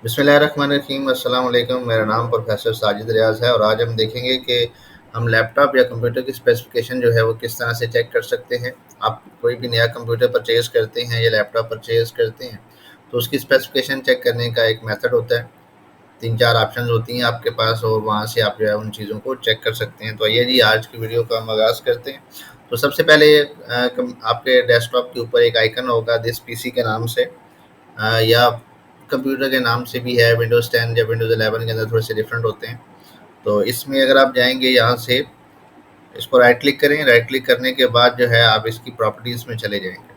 बिस्मिल्लाहिर्रहमानिर्रहीम अस्सलाम वालेकुम। मेरा नाम प्रोफेसर साजिद रियाज़ है और आज हम देखेंगे कि हम लैपटॉप या कंप्यूटर की स्पेसिफिकेशन जो है वो किस तरह से चेक कर सकते हैं। आप कोई भी नया कंप्यूटर परचेज़ करते हैं या लैपटॉप परचेज़ करते हैं तो उसकी स्पेसिफिकेशन चेक करने का एक मेथड होता है। 3-4 ऑप्शंस होती हैं आपके पास और वहाँ से आप जो है उन चीज़ों को चेक कर सकते हैं। तो आइए जी आज की वीडियो का हम आगाज़ करते हैं। तो सबसे पहले आपके डेस्कटॉप के ऊपर एक आइकन होगा दिस पीसी के नाम से, या कंप्यूटर के नाम से भी है। विंडोज़ 10 या विंडोज़ 11 के अंदर थोड़े से डिफरेंट होते हैं। तो इसमें अगर आप जाएंगे यहाँ से इसको राइट क्लिक करें। राइट क्लिक करने के बाद जो है आप इसकी प्रॉपर्टीज़ में चले जाएंगे।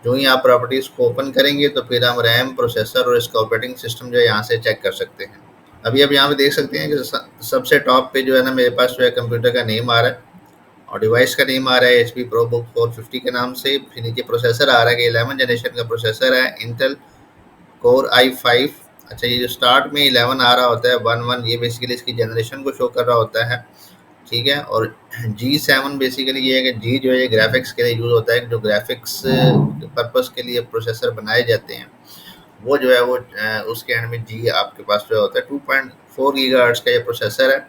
जो ही आप प्रॉपर्टीज़ को ओपन करेंगे तो फिर हम रैम, प्रोसेसर और इसका ऑपरेटिंग सिस्टम जो है यहाँ से चेक कर सकते हैं। अभी आप यहाँ पे देख सकते हैं कि सबसे टॉप पे जो है ना मेरे पास जो है कंप्यूटर का नेम आ रहा है और डिवाइस का नेम आ रहा है HP ProBook 450 के नाम से। फिर नीचे प्रोसेसर आ रहा है कि 11 जनरेशन का प्रोसेसर है, इंटेल कोर i5। अच्छा, ये जो स्टार्ट में 11 आ रहा होता है 11, ये बेसिकली इसकी जनरेशन को शो कर रहा होता है, ठीक है। और G7 बेसिकली ये है कि जी जो है ये ग्राफिक्स के लिए यूज़ होता है। जो ग्राफिक्स पर्पस के लिए प्रोसेसर बनाए जाते हैं वो जो है वो उसके एंड में जी आपके पास जो होता है। 2.4 गीगाहर्ट्ज़ का ये प्रोसेसर है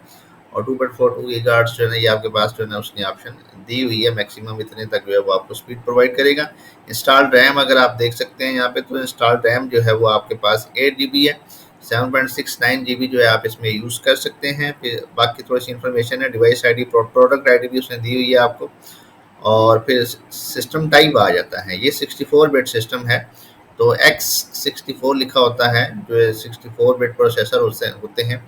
और 2.42 गीगाहर्ट्ज़ जो है ना ये आपके पास जो है ना उसने ऑप्शन दी हुई है। मैक्सिमम इतने तक जो है वो आपको स्पीड प्रोवाइड करेगा। इंस्टॉल्ड रैम अगर आप देख सकते हैं यहाँ पे, तो इंस्टॉल्ड रैम जो है वो आपके पास 8 GB है। 7.69 GB जो है आप इसमें यूज़ कर सकते हैं। फिर बाकी थोड़ी सी इन्फॉर्मेशन है, डिवाइस ID, प्रोडक्ट ID भी उसने दी हुई है आपको। और फिर सिस्टम टाइप आ जाता है, ये 64 बिट सिस्टम है। तो X64 लिखा होता है, जो 64 बिट प्रोसेसर उससे होते हैं।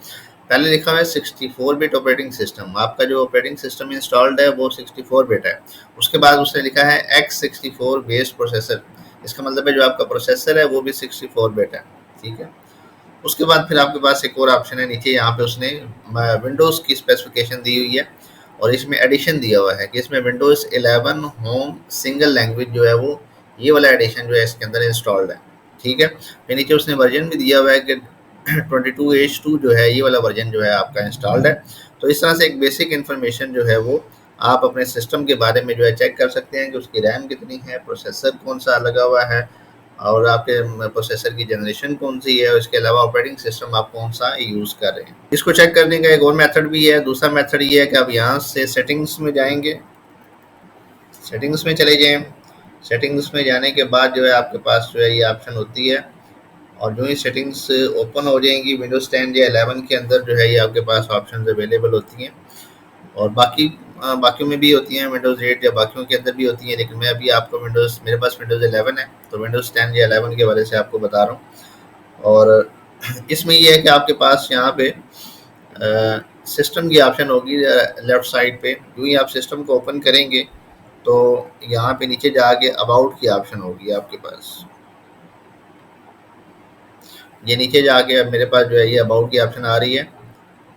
पहले लिखा हुआ है 64 बिट ऑपरेटिंग सिस्टम। आपका जो ऑपरेटिंग सिस्टम इंस्टॉल्ड है वो 64 बिट है। उसके बाद उसने लिखा है X64 बेस्ड प्रोसेसर। इसका मतलब है जो आपका प्रोसेसर है वो भी 64 बिट है, ठीक है। उसके बाद फिर आपके पास एक और ऑप्शन है नीचे, यहाँ पे उसने विंडोज़ की स्पेसिफिकेशन दी हुई है और इसमें एडिशन दिया हुआ है कि इसमें विंडोज़ 11 होम सिंगल लैंग्वेज जो है वो ये वाला एडिशन जो है इसके अंदर इंस्टॉल्ड है, ठीक है। फिर नीचे उसने वर्जन भी दिया हुआ है कि 22H2 जो है ये वाला वर्जन जो है आपका इंस्टॉल्ड है। तो इस तरह से एक बेसिक इन्फॉर्मेशन जो है वो आप अपने सिस्टम के बारे में जो है चेक कर सकते हैं कि उसकी रैम कितनी है, प्रोसेसर कौन सा लगा हुआ है और आपके प्रोसेसर की जनरेशन कौन सी है, और इसके अलावा ऑपरेटिंग सिस्टम आप कौन सा यूज़ कर रहे हैं। इसको चेक करने का एक और मेथड भी है। दूसरा मेथड ये है कि आप यहाँ से सेटिंग्स में जाएंगे, सेटिंग्स में चले जाएं। सेटिंग्स में जाने के बाद जो है आपके पास जो है ये ऑप्शन होती है और जो ही सेटिंग्स ओपन हो जाएंगी विंडोज़ 10 या 11 के अंदर जो है ये आपके पास ऑप्शन अवेलेबल होती हैं। और बाकियों में भी होती हैं, विंडोज़ 8 या बाकियों के अंदर भी होती हैं। लेकिन मैं अभी आपको मेरे पास विंडोज़ 11 है तो विंडोज़ 10 या 11 के बारे से आपको बता रहा हूँ। और इसमें ये है कि आपके पास यहाँ पे सिस्टम की ऑप्शन होगी लेफ़्ट साइड पे। जो ही आप सिस्टम को ओपन करेंगे तो यहाँ पे नीचे जाके अबाउट की ऑप्शन होगी आपके पास। ये नीचे जाके अब मेरे पास जो है ये अबाउट की ऑप्शन आ रही है,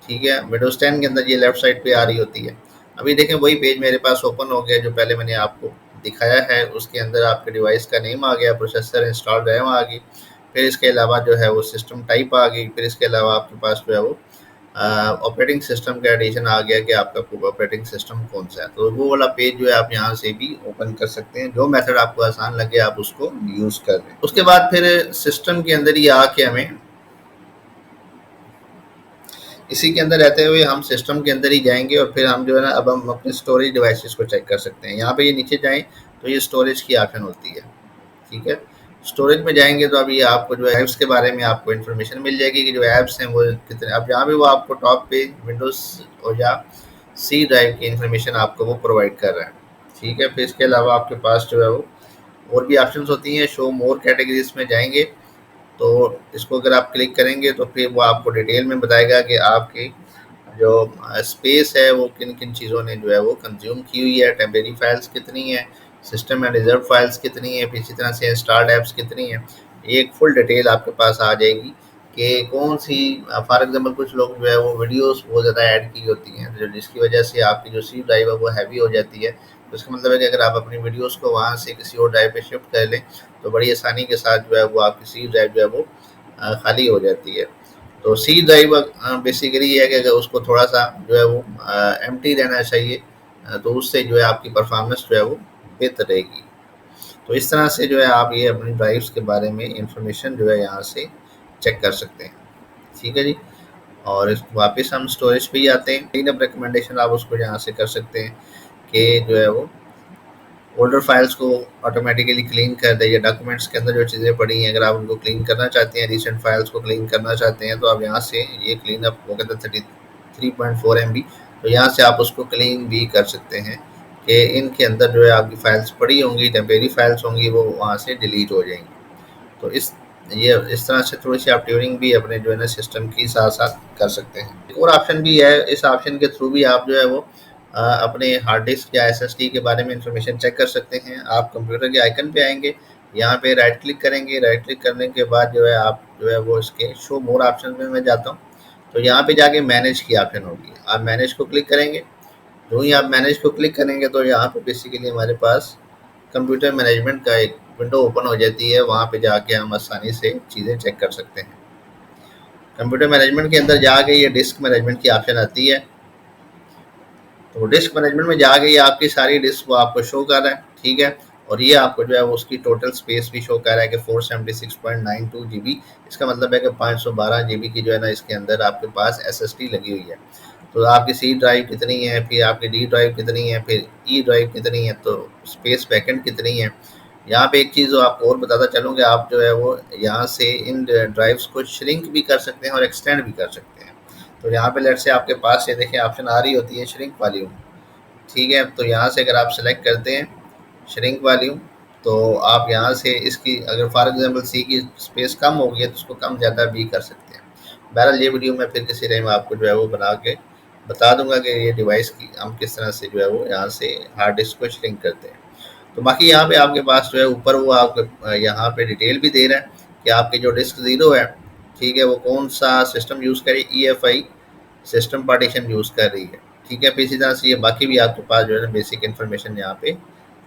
ठीक है। विंडोज़ 10 के अंदर ये लेफ़्ट साइड पे आ रही होती है। अभी देखें वही पेज मेरे पास ओपन हो गया जो पहले मैंने आपको दिखाया है। उसके अंदर आपके डिवाइस का नेम आ गया, प्रोसेसर, इंस्टॉल्ड रैम आ गई, फिर इसके अलावा जो है वो सिस्टम टाइप आ गई, फिर इसके अलावा आपके पास जो है वो ऑपरेटिंग सिस्टम का एडिशन आ गया कि आपका ऑपरेटिंग सिस्टम कौन सा है। तो वो वाला पेज जो है आप यहाँ से भी ओपन कर सकते हैं। जो मेथड आपको आसान लगे आप उसको यूज़ कर लें। उसके बाद फिर सिस्टम के अंदर ही आके हमें इसी के अंदर रहते हुए हम सिस्टम के अंदर ही जाएंगे और फिर हम जो है ना अब हम अपने स्टोरेज डिवाइसेस को चेक कर सकते हैं। यहाँ पे ये नीचे जाएं तो ये स्टोरेज की ऑप्शन होती है, ठीक है। स्टोरेज में जाएंगे तो अभी आपको जो है ऐप्स के बारे में आपको इन्फॉर्मेशन मिल जाएगी कि जो ऐप्स हैं वो कितने। अब जहाँ भी वो आपको टॉप पे विंडोज़ और या सी ड्राइव की इन्फॉर्मेशन आपको वो प्रोवाइड कर रहा है, ठीक है। फिर इसके अलावा आपके पास जो है वो और भी ऑप्शन होती हैं। शो मोर कैटेगरीज में जाएंगे तो इसको अगर आप क्लिक करेंगे तो फिर वो आपको डिटेल में बताएगा कि आपकी जो स्पेस है वो किन किन चीज़ों ने जो है वो कंज्यूम की हुई है, टेम्परेरी फाइल्स कितनी है, सिस्टम एंड रिजर्व फाइल्स कितनी है, फिर इसी तरह से इंस्टॉल्ड ऐप्स कितनी है। एक फुल डिटेल आपके पास आ जाएगी कि कौन सी। फॉर एग्जांपल कुछ लोग जो है वो वीडियोस बहुत ज़्यादा ऐड की होती हैं जो जिसकी वजह से आपकी जो सी ड्राइव है वो हैवी हो जाती है। तो इसका मतलब है कि अगर आप अपनी वीडियोस को वहाँ से किसी और ड्राइव पे शिफ्ट कर लें तो बड़ी आसानी के साथ जो है वो आपकी सी ड्राइव जो है वो खाली हो जाती है। तो सी ड्राइव बेसिकली ये है कि अगर उसको थोड़ा सा जो है वो एम्प्टी रहना चाहिए, तो उससे जो है आपकी परफॉर्मेंस जो है वो बेहतर रहेगी। तो इस तरह से जो है आप ये अपनी ड्राइव्स के बारे में इंफॉर्मेशन जो है यहाँ से चेक कर सकते हैं। ठीक है जी। और वापस हम स्टोरेज पे ही आते हैं। क्लीन अप रिकमेंडेशन आप उसको यहाँ से कर सकते हैं कि जो है वो ओल्डर फाइल्स को ऑटोमेटिकली क्लीन कर दे, या डॉक्यूमेंट्स के अंदर जो चीज़ें पड़ी हैं अगर आप उनको क्लीन करना चाहते हैं, रिसेंट फाइल्स को क्लीन करना चाहते हैं, तो आप यहाँ से ये क्लीन अप वो कहते हैं 33.4 MB, तो यहाँ से आप उसको क्लीन भी कर सकते हैं कि इनके अंदर जो है आपकी फाइल्स पड़ी होंगी, टेम्परेरी फाइल्स होंगी, वो वहाँ से डिलीट हो जाएंगी। तो इस तरह से थोड़ी सी आप ट्यूनिंग भी अपने जो है ना सिस्टम की साथ साथ कर सकते हैं। एक और ऑप्शन भी है, इस ऑप्शन के थ्रू भी आप जो है वो अपने हार्ड डिस्क या एसएसडी के बारे में इंफॉर्मेशन चेक कर सकते हैं। आप कंप्यूटर के आइकन पे आएंगे, यहाँ पे राइट क्लिक करेंगे, राइट क्लिक करने के बाद जो है आप जो है वो इसके शो मोर ऑप्शन में मैं जाता हूँ, तो यहाँ पे जाके मैनेज की ऑप्शन होगी, आप मैनेज को क्लिक करेंगे। जो ही आप मैनेज को क्लिक करेंगे तो यहाँ पे बेसिकली हमारे पास कंप्यूटर मैनेजमेंट का एक विंडो ओपन हो जाती है, वहाँ पे जाके हम आसानी से चीज़ें चेक कर सकते हैं। कंप्यूटर मैनेजमेंट के अंदर जाके ये डिस्क मैनेजमेंट की ऑप्शन आती है, तो डिस्क मैनेजमेंट में जाके ये आपकी सारी डिस्क वो आपको शो कर रहा है। ठीक है, और ये आपको जो है वो उसकी टोटल स्पेस भी शो कर रहा है कि 476.92 GB, इसका मतलब है कि 512 GB की जो है ना इसके अंदर आपके पास SSD लगी हुई है। तो आपकी सी ड्राइव कितनी है, फिर आपकी डी ड्राइव कितनी है, फिर ई ड्राइव कितनी है, तो स्पेस बैकेंड कितनी है। यहाँ पे एक चीज़ आपको और बताता चलूँ कि आप जो है वो यहाँ से इन ड्राइव्स को श्रिंक भी कर सकते हैं और एक्सटेंड भी कर सकते हैं। तो यहाँ पे लेट से आपके पास ये देखें ऑप्शन आ रही होती है श्रिंक वॉल्यूम। ठीक है, तो यहाँ से अगर आप सेलेक्ट करते हैं श्रिंक वॉल्यूम, तो आप यहाँ से इसकी अगर फॉर एग्जांपल सी की स्पेस कम हो गई है तो उसको कम ज़्यादा भी कर सकते हैं। बहरहाल ये वीडियो मैं फिर किसी टाइम आपको जो है वो बना के बता दूंगा कि ये डिवाइस की हम किस तरह से जो है वो यहाँ से हार्ड डिस्क को श्रिंक करते हैं। तो बाकी यहाँ पे आपके पास जो है ऊपर वो आपके यहाँ पे डिटेल भी दे रहा है कि आपकी जो डिस्क ज़ीरो है, ठीक है, वो कौन सा सिस्टम यूज़ करे, EFI सिस्टम पार्टीशन यूज़ कर रही है। ठीक है, फिर इसी तरह से ये बाकी भी आपके पास जो है ना बेसिक इन्फॉर्मेशन यहाँ पे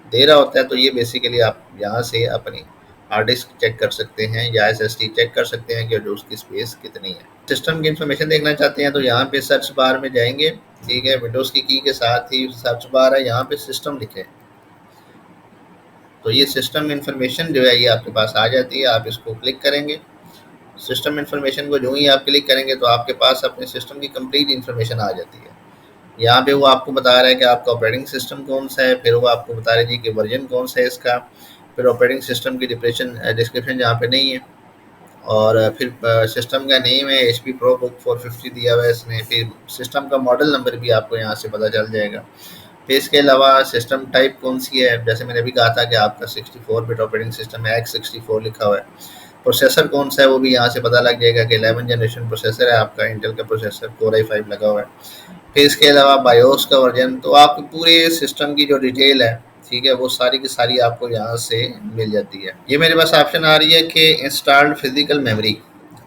दे रहा होता है। तो ये बेसिकली आप यहाँ से अपनी हार्ड डिस्क चेक कर सकते हैं या SSD चेक कर सकते हैं कि जो उसकी स्पेस कितनी है। सिस्टम की इन्फॉर्मेशन देखना चाहते हैं तो यहाँ पे सर्च बार में जाएंगे। ठीक है, विंडोज़ की के साथ ही सर्च बार है, यहाँ पे सिस्टम लिखे, तो ये सिस्टम इन्फॉर्मेशन जो है ये आपके पास आ जाती है। आप इसको क्लिक करेंगे, सिस्टम इन्फॉर्मेशन को जो ही आप क्लिक करेंगे तो आपके पास अपने सिस्टम की कंप्लीट इन्फॉर्मेशन आ जाती है। यहाँ पे वो आपको बता रहा है कि आपका ऑपरेटिंग सिस्टम कौन सा है, फिर वो आपको बता रहे जी कि वर्जन कौन सा है इसका, फिर ऑपरेटिंग सिस्टम की डिस्क्रिप्शन जहाँ पे नहीं है, और फिर सिस्टम का नेम है HP Pro Book 450 दिया हुआ है इसने, फिर सिस्टम का मॉडल नंबर भी आपको यहाँ से पता चल जाएगा। फिर इसके अलावा सिस्टम टाइप कौन सी है, जैसे मैंने अभी कहा था कि आपका 64 बिट ऑपरेटिंग सिस्टम है, X64 लिखा हुआ है। प्रोसेसर कौन सा है वो भी यहाँ से पता लग जाएगा कि 11 जनरेशन प्रोसेसर है आपका, इंटेल का प्रोसेसर Core i5 लगा हुआ है। फिर इसके अलावा बायोस का वर्जन, तो आपके पूरे सिस्टम की जो डिटेल है, ठीक है, वो सारी की सारी आपको यहाँ से मिल जाती है। ये मेरे पास ऑप्शन आ रही है कि इंस्टॉल्ड फिजिकल मेमोरी,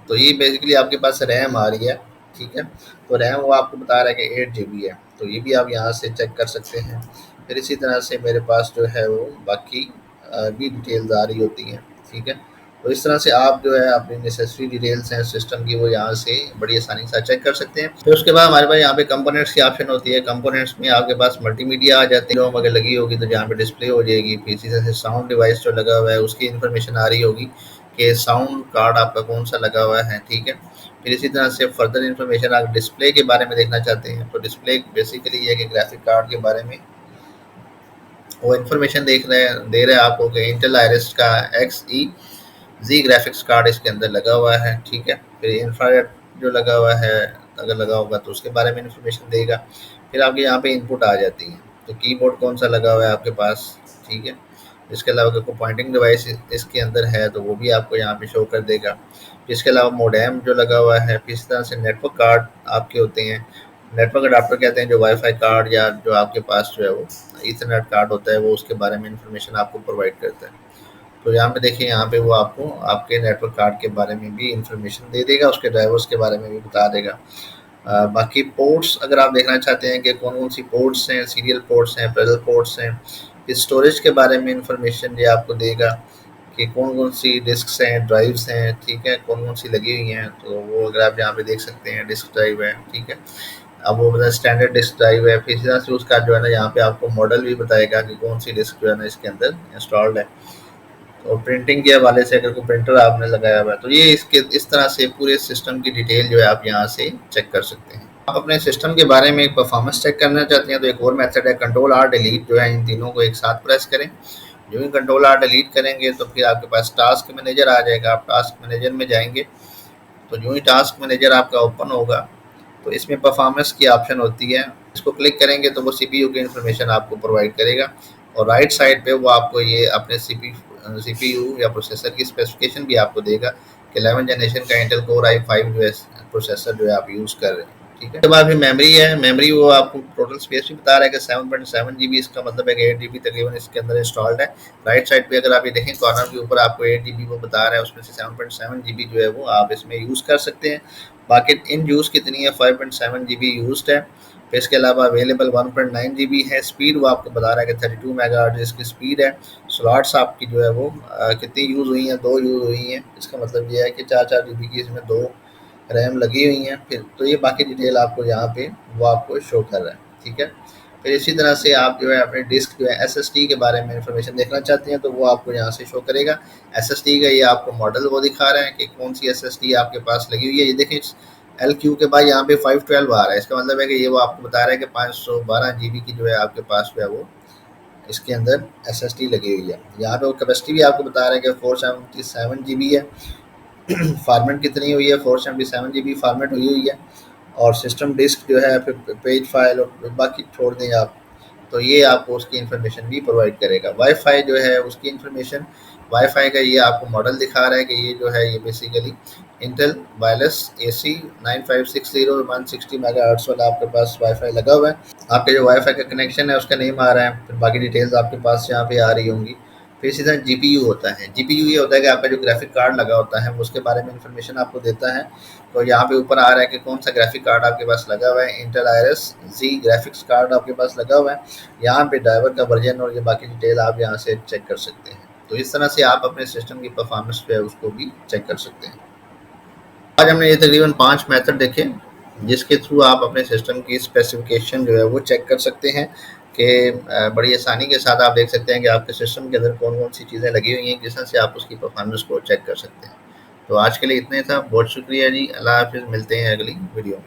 तो ये बेसिकली आपके पास रैम आ रही है। ठीक है, तो रैम वो आपको बता रहा है कि 8 GB है, तो ये भी आप यहाँ से चेक कर सकते हैं। फिर इसी तरह से मेरे पास जो है वो बाकी भी डिटेल्स आ रही होती हैं। ठीक है, तो इस तरह से आप जो है अपनी नेसेसरी डिटेल्स हैं सिस्टम की वो यहाँ से बड़ी आसानी से चेक कर सकते हैं। फिर उसके बाद हमारे पास यहाँ पे कंपोनेंट्स की ऑप्शन होती है। कंपोनेंट्स में आपके पास मल्टीमीडिया आ जाती है, अगर लगी होगी तो जहाँ पे डिस्प्ले हो जाएगी। फिर इसी तरह से साउंड डिवाइस जो लगा हुआ है उसकी इन्फॉर्मेशन आ रही होगी कि साउंड कार्ड आपका कौन सा लगा हुआ है। ठीक है, फिर इसी तरह से फर्दर इन्फॉर्मेशन आप डिस्प्ले के बारे में देखना चाहते हैं तो डिस्प्ले बेसिकली ये है कि ग्राफिक कार्ड के बारे में वो इन्फॉर्मेशन दे रहे हैं आपको कि इंटेल आइरिस का XE ग्राफिक्स कार्ड इसके अंदर लगा हुआ है। ठीक है, फिर इंफ्रारेड जो लगा हुआ है अगर लगा होगा तो उसके बारे में इन्फॉर्मेशन देगा। फिर आपके यहाँ पे इनपुट आ जाती है, तो कीबोर्ड कौन सा लगा हुआ है आपके पास। ठीक है, इसके अलावा अगर कोई पॉइंटिंग डिवाइस इसके अंदर है तो वो भी आपको यहाँ पे शो कर देगा। इसके अलावा मोडेम जो लगा हुआ है, फिर इस तरह से नेटवर्क कार्ड आपके होते हैं, नेटवर्क अडाप्टर कहते हैं, जो वाईफाई कार्ड या जो आपके पास जो है वो ईथरनेट कार्ड होता है वो उसके बारे में इंफॉर्मेशन आपको प्रोवाइड करता है। तो यहाँ पे देखिए, यहाँ पे वो आपको आपके नेटवर्क कार्ड के बारे में भी इंफॉर्मेशन दे देगा, उसके ड्राइवर्स के बारे में भी बता देगा। बाकी पोर्ट्स अगर आप देखना चाहते हैं कि कौन कौन सी पोर्ट्स हैं, सीरियल पोर्ट्स हैं, पैरेलल पोर्ट्स हैं, फिर स्टोरेज के बारे में इंफॉर्मेशन ये आपको देगा कि कौन कौन सी डिस्क्स हैं, ड्राइव्स हैं। ठीक है, कौन कौन सी लगी हुई हैं, तो वो अगर आप यहाँ पे देख सकते हैं डिस्क ड्राइव है। ठीक है, अब वो मतलब स्टैंडर्ड डिस्क ड्राइव है। फिर इसी तरह से उसका जो है ना यहाँ पे आपको मॉडल भी बताएगा कि कौन सी डिस्क जो है ना इसके अंदर इंस्टॉल्ड है। और प्रिंटिंग के हवाले से अगर कोई प्रिंटर आपने लगाया हुआ है तो ये इसके इस तरह से पूरे सिस्टम की डिटेल जो है आप यहाँ से चेक कर सकते हैं। आप अपने सिस्टम के बारे में परफॉर्मेंस चेक करना चाहते हैं तो एक और मेथड है कंट्रोल आर डिलीट, जो है इन तीनों को एक साथ प्रेस करें। जो ही कंट्रोल आर डिलीट करेंगे तो फिर आपके पास टास्क मैनेजर आ जाएगा। आप टास्क मैनेजर में जाएंगे तो जो ही टास्क मैनेजर आपका ओपन होगा तो इसमें परफॉर्मेंस की ऑप्शन होती है, इसको क्लिक करेंगे तो वो सीपीयू की इन्फॉर्मेशन आपको प्रोवाइड करेगा और राइट साइड पे वो आपको ये अपने सीपीयू या प्रोसेसर की स्पेसिफिकेशन भी आपको देगा कि 11 जनरेशन का इंटेल कोर i5 जो है प्रोसेसर जो है आप यूज़ कर रहे हैं। ठीक है, जब आपकी मेमोरी है, मेमोरी वो आपको टोटल स्पेस भी बता रहा है कि 7.7 GB, इसका मतलब है कि 8 GB तकरीबन इसके अंदर इंस्टॉल्ड है। राइट साइड पे अगर आप ये देखें कॉर्नर के ऊपर आपको 8 GB वो बता रहा है, उसमें से 7.7 GB जो है वो आप इसमें यूज़ कर सकते हैं। बाकी इन यूज़ कितनी है, 5.7 GB यूज्ड है। फिर इसके अलावा अवेलेबल 1.9 GB है। स्पीड वो आपको बता रहा है कि 32 मेगाहर्ट्ज़ इसकी स्पीड है। स्लॉट्स आपकी जो है वो कितनी यूज़ हुई हैं, 2 यूज़ हुई हैं। इसका मतलब ये है कि 4-4 GB की इसमें 2 रैम लगी हुई हैं। फिर तो ये बाकी डिटेल आपको यहाँ पे वो आपको शो कर रहा है। ठीक है, फिर इसी तरह से आप जो है अपने डिस्क जो है एसएसडी के बारे में इंफॉर्मेशन देखना चाहते हैं तो वो आपको यहाँ से शो करेगा। एसएसडी का ये आपको मॉडल वो दिखा रहा है कि कौन सी एसएसडी आपके पास लगी हुई है। ये देखें LQ के बाद यहाँ पे 512 आ रहा है, इसका मतलब है कि ये वो आपको बता रहा है कि 512 GB की जो है आपके पास जो है वो इसके अंदर एसएसडी लगी हुई है। यहाँ पे वो कैपेसिटी भी आपको बता रहा है कि 477 GB है। फॉर्मेट कितनी हुई है, 477 GB फॉर्मेट हुई है। और सिस्टम डिस्क जो है फिर पेज फाइल और बाकी छोड़ दें आप, तो ये आपको उसकी इन्फॉर्मेशन भी प्रोवाइड करेगा। वाईफाई जो है उसकी इन्फॉर्मेशन, वाईफाई का ये आपको मॉडल दिखा रहा है कि ये जो है ये basically Intel wireless AC 9560 160 megahertz वाला आपके पास वाईफाई लगा हुआ है। आपके जो वाईफाई का कनेक्शन है उसका नेम आ रहा है, फिर बाकी डिटेल्स आपके पास यहाँ पे आ रही होंगी। फिर इसी तरह GPU होता है। GPU ये होता है कि आपका जो ग्राफिक कार्ड लगा होता है उसके बारे में इंफॉर्मेशन आपको देता है। तो यहाँ पे ऊपर आ रहा है कि कौन सा ग्राफिक कार्ड आपके पास लगा हुआ है। Intel IRS Z graphics card आपके पास लगा हुआ है। यहाँ पे ड्राइवर का वर्जन और ये बाकी डिटेल आप यहाँ से चेक कर सकते हैं। तो इस तरह से आप अपने सिस्टम की परफॉर्मेंस जो है उसको भी चेक कर सकते हैं। आज हमने ये तकरीबन 5 मेथड देखे जिसके थ्रू आप अपने सिस्टम की स्पेसिफिकेशन जो है वो चेक कर सकते हैं कि बड़ी आसानी के साथ आप देख सकते हैं कि आपके सिस्टम के अंदर कौन कौन सी चीज़ें लगी हुई हैं जिस तरह से आप उसकी परफॉर्मेंस को चेक कर सकते हैं। तो आज के लिए इतना ही था। बहुत शुक्रिया जी। अल्लाह हाफ़िज़। मिलते हैं अगली वीडियो में।